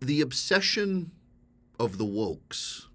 The obsession of the wokes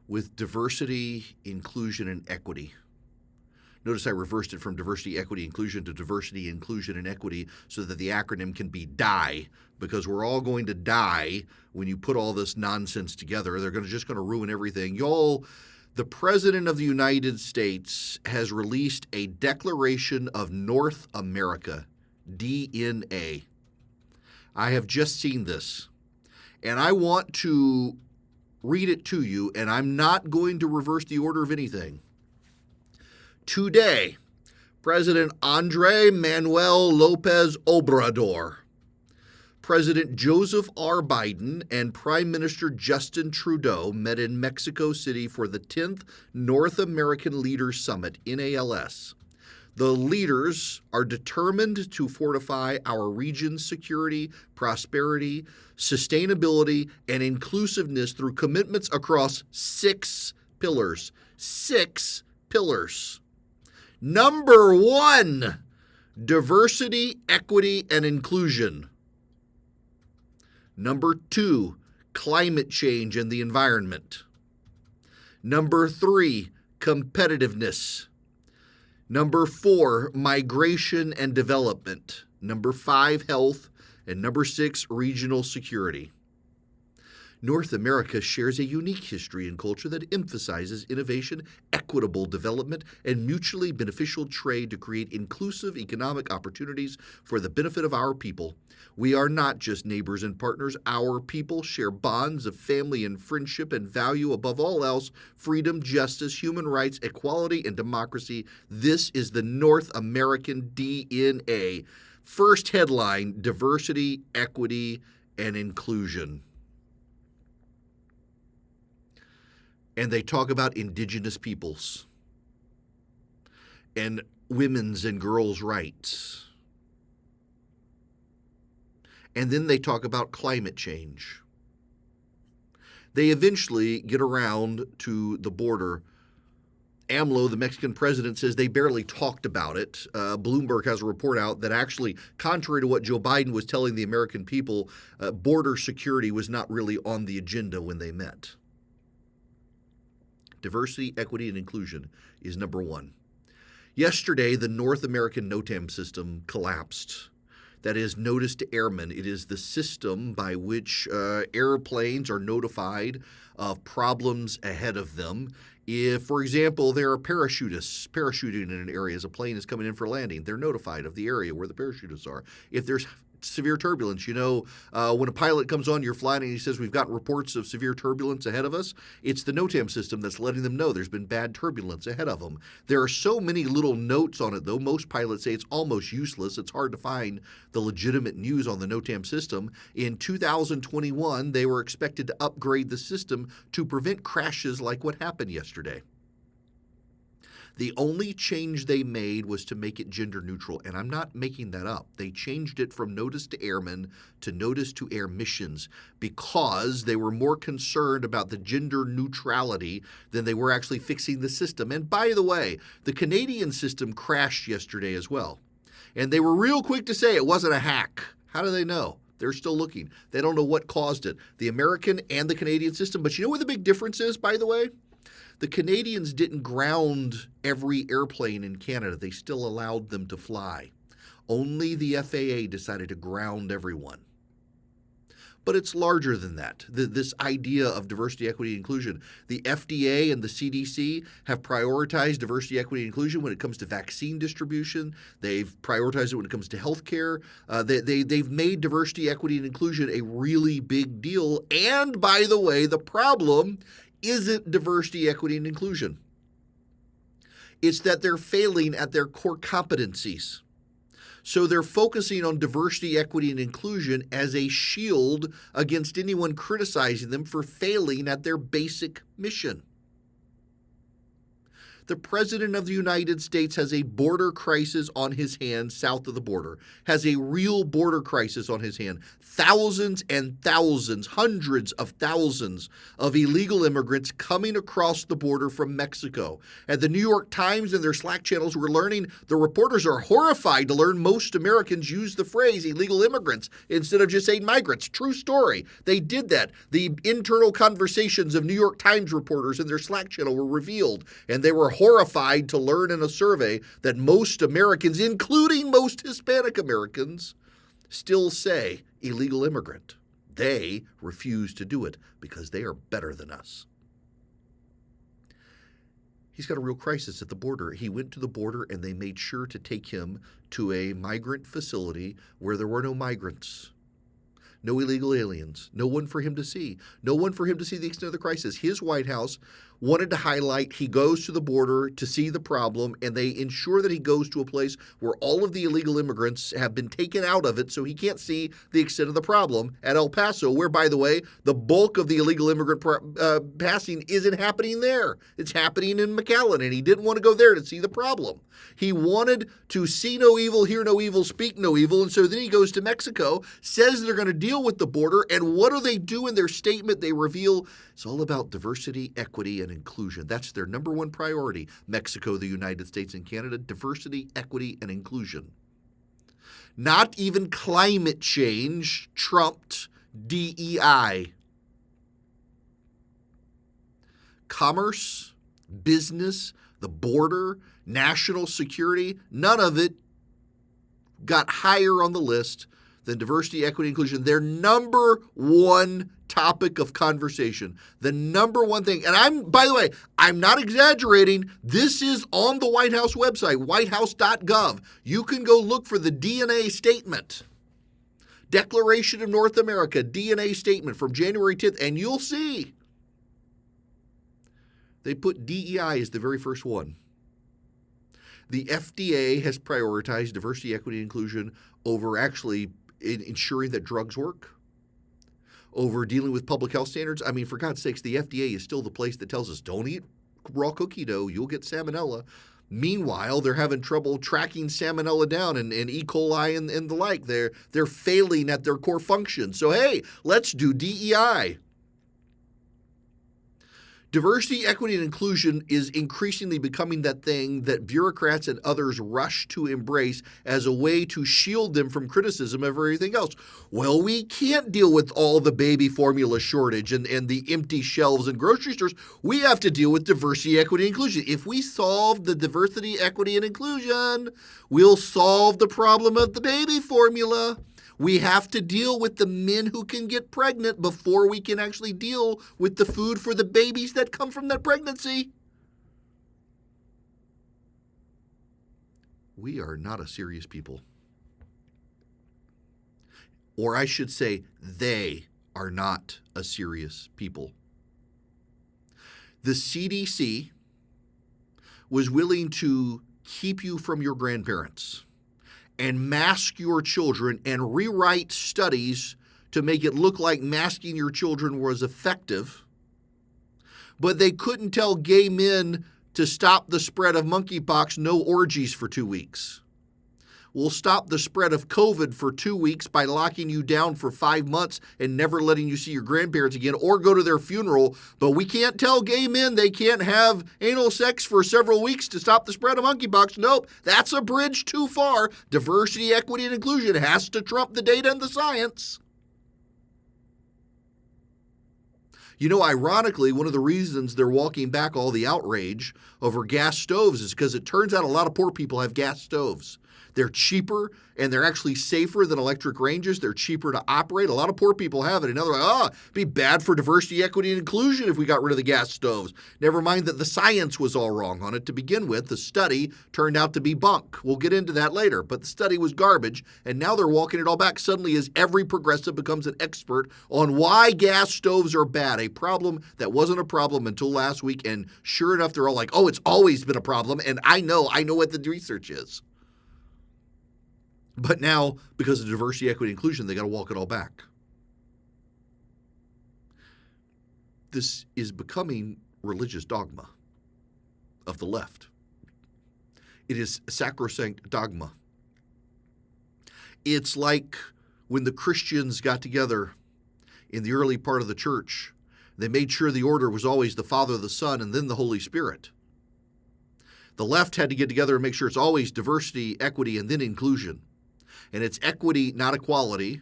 with diversity, inclusion, and equity. Notice I reversed it from diversity, equity, inclusion to diversity, inclusion, and equity so that the acronym can be DIE, because we're all going to die when you put all this nonsense together. They're just going to ruin everything. The President of the United States has released a Declaration of North America, DNA. I have just seen this, and I want to read it to you, and I'm not going to reverse the order of anything. Today, President Andrés Manuel López Obrador, President Joseph R. Biden, and Prime Minister Justin Trudeau met in Mexico City for the 10th North American Leaders Summit, NALS. The leaders are determined to fortify our region's security, prosperity, sustainability, and inclusiveness through commitments across 6 pillars. 6 pillars. Number 1, diversity, equity, and inclusion. Number 2, climate change and the environment. Number 3, competitiveness. Number 4, migration and development. Number 5, health. And number 6, regional security. North America shares a unique history and culture that emphasizes innovation, equitable development, and mutually beneficial trade to create inclusive economic opportunities for the benefit of our people. We are not just neighbors and partners. Our people share bonds of family and friendship and value above all else freedom, justice, human rights, equality, and democracy. This is the North American DNA. First headline, diversity, equity, and inclusion. And they talk about indigenous peoples and women's and girls' rights. And then they talk about climate change. They eventually get around to the border. AMLO, the Mexican president, says they barely talked about it. Bloomberg has a report out that actually, contrary to what Joe Biden was telling the American people, border security was not really on the agenda when they met. Diversity, equity, and inclusion is number 1. Yesterday, the North American NOTAM system collapsed. That is Notice to Airmen. It is the system by which airplanes are notified of problems ahead of them. If, for example, there are parachutists parachuting in an area as a plane is coming in for landing, they're notified of the area where the parachutists are. If there's severe turbulence, when a pilot comes on, you're flying and he says, we've got reports of severe turbulence ahead of us. It's the NOTAM system that's letting them know there's been bad turbulence ahead of them. There are so many little notes on it, though. Most pilots say it's almost useless. It's hard to find the legitimate news on the NOTAM system. In 2021, they were expected to upgrade the system to prevent crashes like what happened yesterday. The only change they made was to make it gender neutral, and I'm not making that up. They changed it from Notice to Airmen to Notice to Air Missions because they were more concerned about the gender neutrality than they were actually fixing the system. And by the way, the Canadian system crashed yesterday as well. And they were real quick to say it wasn't a hack. How do they know? They're still looking. They don't know what caused it. The American and the Canadian system. But you know what the big difference is, by the way? The Canadians didn't ground every airplane in Canada. They still allowed them to fly. Only the FAA decided to ground everyone. But it's larger than that. This idea of diversity, equity, and inclusion. The FDA and the CDC have prioritized diversity, equity, and inclusion when it comes to vaccine distribution. They've prioritized it when it comes to healthcare. They've made diversity, equity, and inclusion a really big deal. And by the way, the problem isn't diversity, equity, and inclusion. It's that they're failing at their core competencies. So they're focusing on diversity, equity, and inclusion as a shield against anyone criticizing them for failing at their basic mission. The President of the United States has a border crisis on his hands south of the border, has a real border crisis on his hand. Thousands and thousands, hundreds of thousands of illegal immigrants coming across the border from Mexico. And the New York Times and their Slack channels were learning, the reporters are horrified to learn most Americans use the phrase illegal immigrants instead of just saying migrants. True story. They did that. The internal conversations of New York Times reporters in their Slack channel were revealed, and they were horrified to learn in a survey that most Americans, including most Hispanic Americans, still say illegal immigrant. They refuse to do it because they are better than us. He's got a real crisis at the border. He went to the border and they made sure to take him to a migrant facility where there were no migrants. No illegal aliens, no one for him to see, no one for him to see the extent of the crisis. His White House wanted to highlight he goes to the border to see the problem, and they ensure that he goes to a place where all of the illegal immigrants have been taken out of it so he can't see the extent of the problem at El Paso, where, by the way, the bulk of the illegal immigrant passing isn't happening there. It's happening in McAllen, and he didn't want to go there to see the problem. He wanted to see no evil, hear no evil, speak no evil, and so then he goes to Mexico, says they're going to deal with the border, and what do they do in their statement? They reveal it's all about diversity, equity, and inclusion. That's their number one priority. Mexico, the United States, and Canada, diversity, equity, and inclusion. Not even climate change trumped DEI. Commerce, business, the border, national security, none of it got higher on the list than diversity, equity, inclusion. Their number one topic of conversation. The number one thing. And by the way, I'm not exaggerating. This is on the White House website, whitehouse.gov. You can go look for the DNA statement. Declaration of North America, DNA statement from January 10th, and you'll see they put DEI as the very first one. The FDA has prioritized diversity, equity, and inclusion over actually ensuring that drugs work, over dealing with public health standards. I mean, for God's sakes, the FDA is still the place that tells us don't eat raw cookie dough, you'll get salmonella. Meanwhile, they're having trouble tracking salmonella down and E. coli and the like. They're failing at their core function. So, hey, let's do DEI. Diversity, equity, and inclusion is increasingly becoming that thing that bureaucrats and others rush to embrace as a way to shield them from criticism of everything else. Well, we can't deal with all the baby formula shortage and the empty shelves in grocery stores. We have to deal with diversity, equity, and inclusion. If we solve the diversity, equity, and inclusion, we'll solve the problem of the baby formula. We have to deal with the men who can get pregnant before we can actually deal with the food for the babies that come from that pregnancy. We are not a serious people. Or I should say, they are not a serious people. The CDC was willing to keep you from your grandparents and mask your children and rewrite studies to make it look like masking your children was effective, but they couldn't tell gay men to stop the spread of monkeypox, no orgies for 2 weeks. We'll stop the spread of COVID for 2 weeks by locking you down for 5 months and never letting you see your grandparents again or go to their funeral. But we can't tell gay men they can't have anal sex for several weeks to stop the spread of monkeypox. Nope, that's a bridge too far. Diversity, equity, and inclusion has to trump the data and the science. You know, ironically, one of the reasons they're walking back all the outrage over gas stoves is because it turns out a lot of poor people have gas stoves. They're cheaper and they're actually safer than electric ranges. They're cheaper to operate. A lot of poor people have it. And now they're like, it'd be bad for diversity, equity, and inclusion if we got rid of the gas stoves. Never mind that the science was all wrong on it to begin with. The study turned out to be bunk. We'll get into that later. But the study was garbage. And now they're walking it all back suddenly as every progressive becomes an expert on why gas stoves are bad. A problem that wasn't a problem until last week. And sure enough, they're all like, oh, it's always been a problem. And I know what the research is. But now, because of diversity, equity, inclusion, they got to walk it all back. This is becoming religious dogma. of the left. It is sacrosanct dogma. It's like when the Christians got together in the early part of the church, they made sure the order was always the Father, the Son, and then the Holy Spirit. The left had to get together and make sure it's always diversity, equity, and then inclusion. And it's equity, not equality.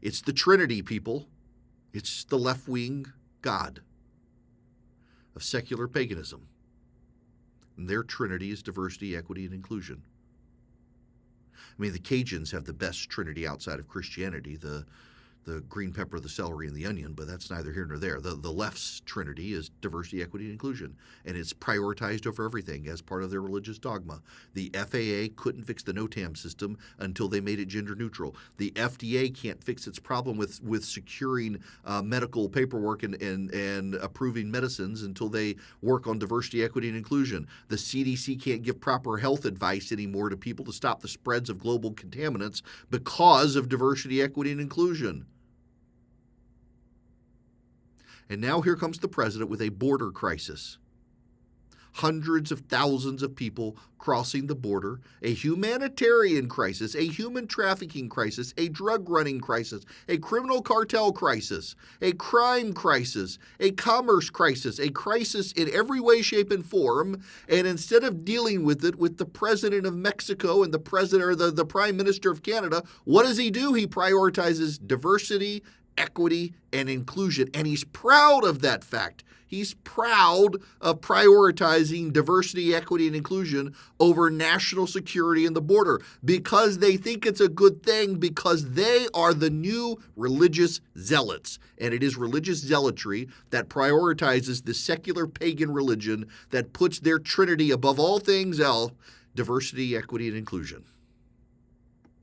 It's the Trinity, people. It's the left-wing God of secular paganism. And their Trinity is diversity, equity, and inclusion. I mean, the Cajuns have the best Trinity outside of Christianity, the green pepper, the celery, and the onion, but that's neither here nor there. The left's Trinity is diversity, equity, and inclusion, and it's prioritized over everything as part of their religious dogma. The FAA couldn't fix the NOTAM system until they made it gender neutral. The FDA can't fix its problem with securing medical paperwork and approving medicines until they work on diversity, equity, and inclusion. The CDC can't give proper health advice anymore to people to stop the spreads of global contaminants because of diversity, equity, and inclusion. And now here comes the president with a border crisis. Hundreds of thousands of people crossing the border, a humanitarian crisis, a human trafficking crisis, a drug running crisis, a criminal cartel crisis, a crime crisis, a commerce crisis, a crisis in every way, shape, and form. And instead of dealing with it with the president of Mexico and the president or the prime minister of Canada, what does he do? He prioritizes diversity, equity, and inclusion, and he's proud of that fact. He's proud of prioritizing diversity, equity, and inclusion over national security and the border because they think it's a good thing, because they are the new religious zealots. And it is religious zealotry that prioritizes the secular pagan religion that puts their Trinity above all things else: diversity, equity, and inclusion.